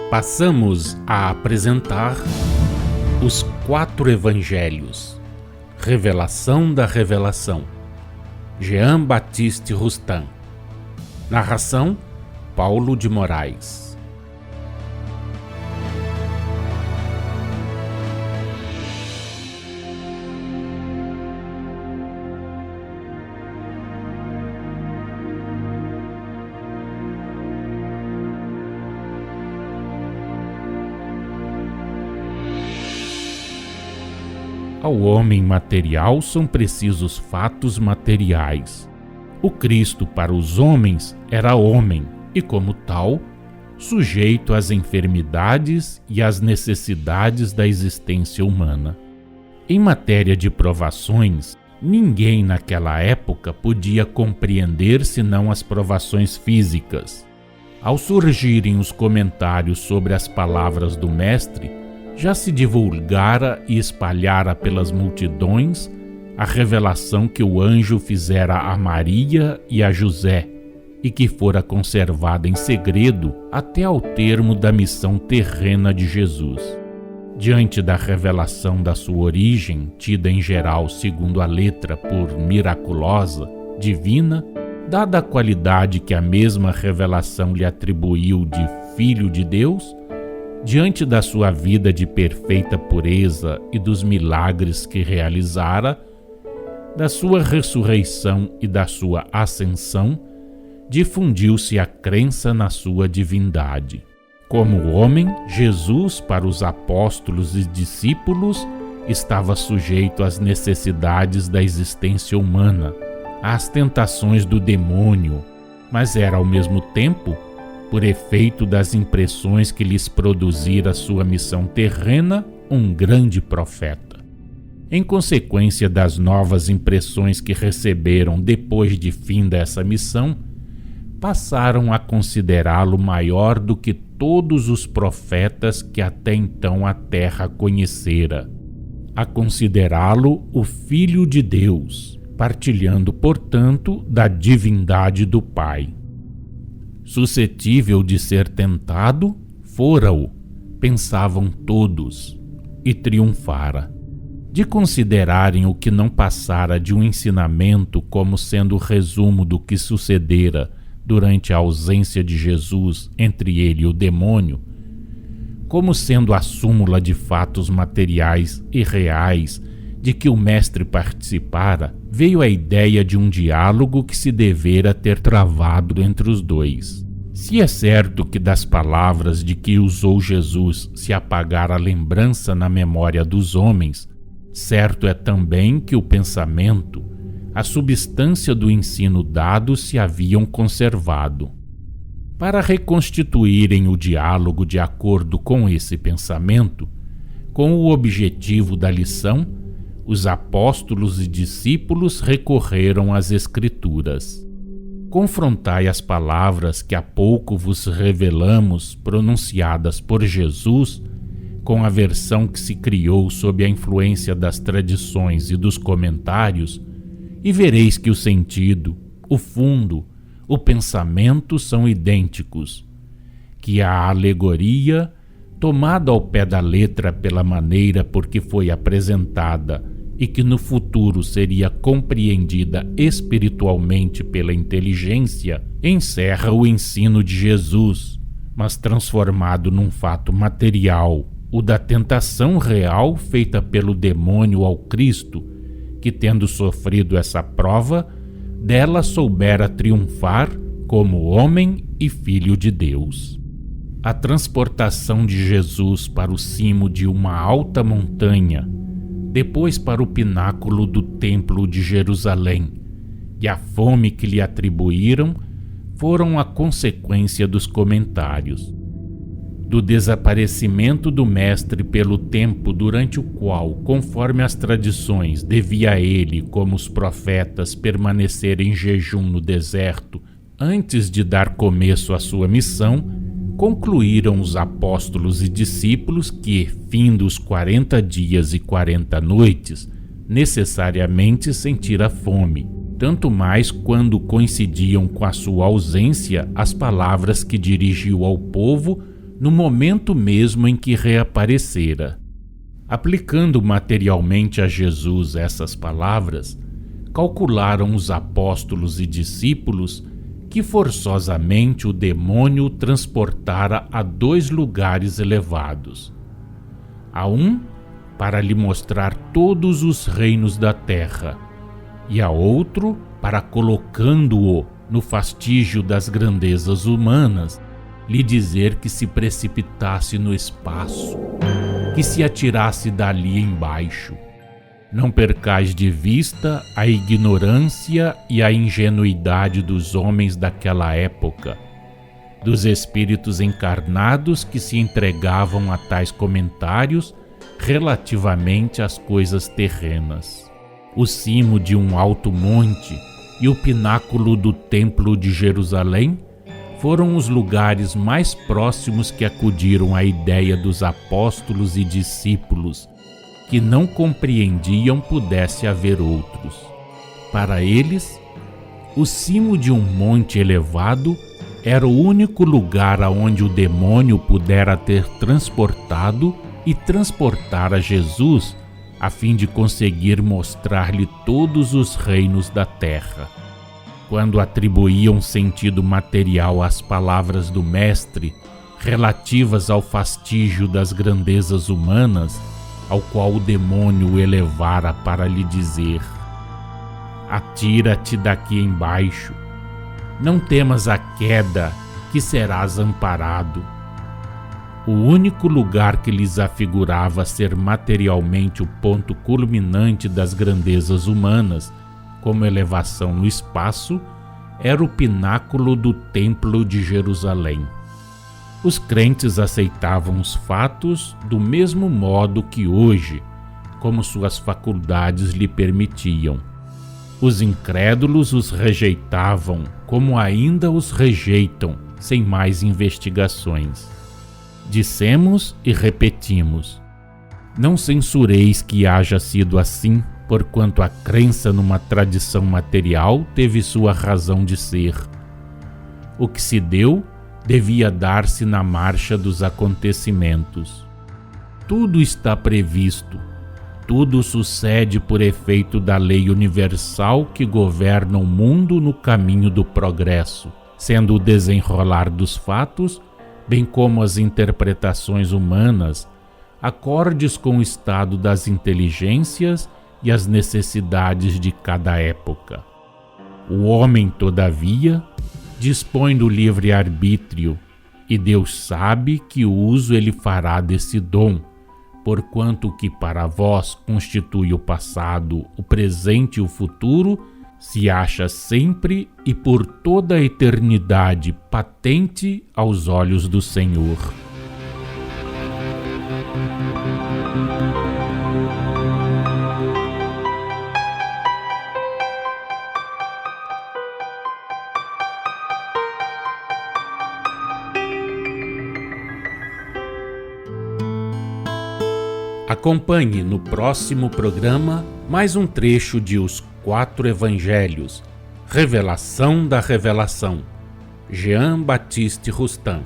Passamos a apresentar os 4 Evangelhos, Revelação da Revelação, Jean Baptiste Rustin. Narração, Paulo de Moraes. Ao homem material são precisos fatos materiais. O Cristo para os homens era homem e, como tal, sujeito às enfermidades e às necessidades da existência humana. Em matéria de provações, ninguém naquela época podia compreender senão as provações físicas. Ao surgirem os comentários sobre as palavras do Mestre, já se divulgara e espalhara pelas multidões a revelação que o anjo fizera a Maria e a José e que fora conservada em segredo até ao termo da missão terrena de Jesus. Diante da revelação da sua origem, tida em geral segundo a letra por miraculosa, divina, dada a qualidade que a mesma revelação lhe atribuiu de Filho de Deus, diante da sua vida de perfeita pureza e dos milagres que realizara, da sua ressurreição e da sua ascensão, difundiu-se a crença na sua divindade. Como homem, Jesus, para os apóstolos e discípulos, estava sujeito às necessidades da existência humana, às tentações do demônio, mas era ao mesmo tempo, por efeito das impressões que lhes produzira sua missão terrena, um grande profeta. Em consequência das novas impressões que receberam depois de fim dessa missão, passaram a considerá-lo maior do que todos os profetas que até então a terra conhecera, a considerá-lo o Filho de Deus, partilhando, portanto, da divindade do Pai. Suscetível de ser tentado, fora-o, pensavam todos, e triunfara. De considerarem o que não passara de um ensinamento como sendo o resumo do que sucedera durante a ausência de Jesus entre ele e o demônio, como sendo a súmula de fatos materiais e reais de que o Mestre participara, veio a ideia de um diálogo que se devera ter travado entre os dois. Se é certo que das palavras de que usou Jesus se apagara a lembrança na memória dos homens, certo é também que o pensamento, a substância do ensino dado se haviam conservado. Para reconstituírem o diálogo de acordo com esse pensamento, com o objetivo da lição, os apóstolos e discípulos recorreram às Escrituras. Confrontai as palavras que há pouco vos revelamos, pronunciadas por Jesus, com a versão que se criou sob a influência das tradições e dos comentários, e vereis que o sentido, o fundo, o pensamento são idênticos, que a alegoria, tomada ao pé da letra pela maneira por que foi apresentada e que no futuro seria compreendida espiritualmente pela inteligência, encerra o ensino de Jesus, mas transformado num fato material, o da tentação real feita pelo demônio ao Cristo, que, tendo sofrido essa prova, dela soubera triunfar como homem e Filho de Deus. A transportação de Jesus para o cimo de uma alta montanha, depois para o pináculo do Templo de Jerusalém, e a fome que lhe atribuíram foram a consequência dos comentários. Do desaparecimento do Mestre pelo tempo durante o qual, conforme as tradições, devia ele, como os profetas, permanecer em jejum no deserto antes de dar começo à sua missão, concluíram os apóstolos e discípulos que, findos 40 dias e 40 noites, necessariamente sentira fome, tanto mais quando coincidiam com a sua ausência as palavras que dirigiu ao povo no momento mesmo em que reaparecera. Aplicando materialmente a Jesus essas palavras, calcularam os apóstolos e discípulos que forçosamente o demônio o transportara a 2 lugares elevados. A um, para lhe mostrar todos os reinos da terra, e a outro, para colocando-o no fastígio das grandezas humanas, lhe dizer que se precipitasse no espaço, que se atirasse dali embaixo. Não percais de vista a ignorância e a ingenuidade dos homens daquela época, dos espíritos encarnados que se entregavam a tais comentários relativamente às coisas terrenas. O cimo de um alto monte e o pináculo do Templo de Jerusalém foram os lugares mais próximos que acudiram à ideia dos apóstolos e discípulos, que não compreendiam pudesse haver outros. Para eles, o cimo de um monte elevado era o único lugar aonde o demônio pudera ter transportado e transportar a Jesus, a fim de conseguir mostrar-lhe todos os reinos da terra. Quando atribuíam sentido material às palavras do Mestre relativas ao fastígio das grandezas humanas, ao qual o demônio o elevara para lhe dizer: atira-te daqui embaixo, não temas a queda, que serás amparado. O único lugar que lhes afigurava ser materialmente o ponto culminante das grandezas humanas, como elevação no espaço, era o pináculo do Templo de Jerusalém. Os crentes aceitavam os fatos do mesmo modo que hoje, como suas faculdades lhe permitiam. Os incrédulos os rejeitavam, como ainda os rejeitam, sem mais investigações. Dissemos e repetimos: não censureis que haja sido assim, porquanto a crença numa tradição material teve sua razão de ser. O que se deu devia dar-se na marcha dos acontecimentos. Tudo está previsto, tudo sucede por efeito da lei universal que governa o mundo no caminho do progresso, sendo o desenrolar dos fatos, bem como as interpretações humanas, acordes com o estado das inteligências e as necessidades de cada época. O homem, todavia, dispõe do livre-arbítrio, e Deus sabe que uso ele fará desse dom, porquanto o que para vós constitui o passado, o presente e o futuro, se acha sempre e por toda a eternidade patente aos olhos do Senhor. Acompanhe no próximo programa mais um trecho de Os 4 Evangelhos, Revelação da Revelação, Jean Baptiste Rustin.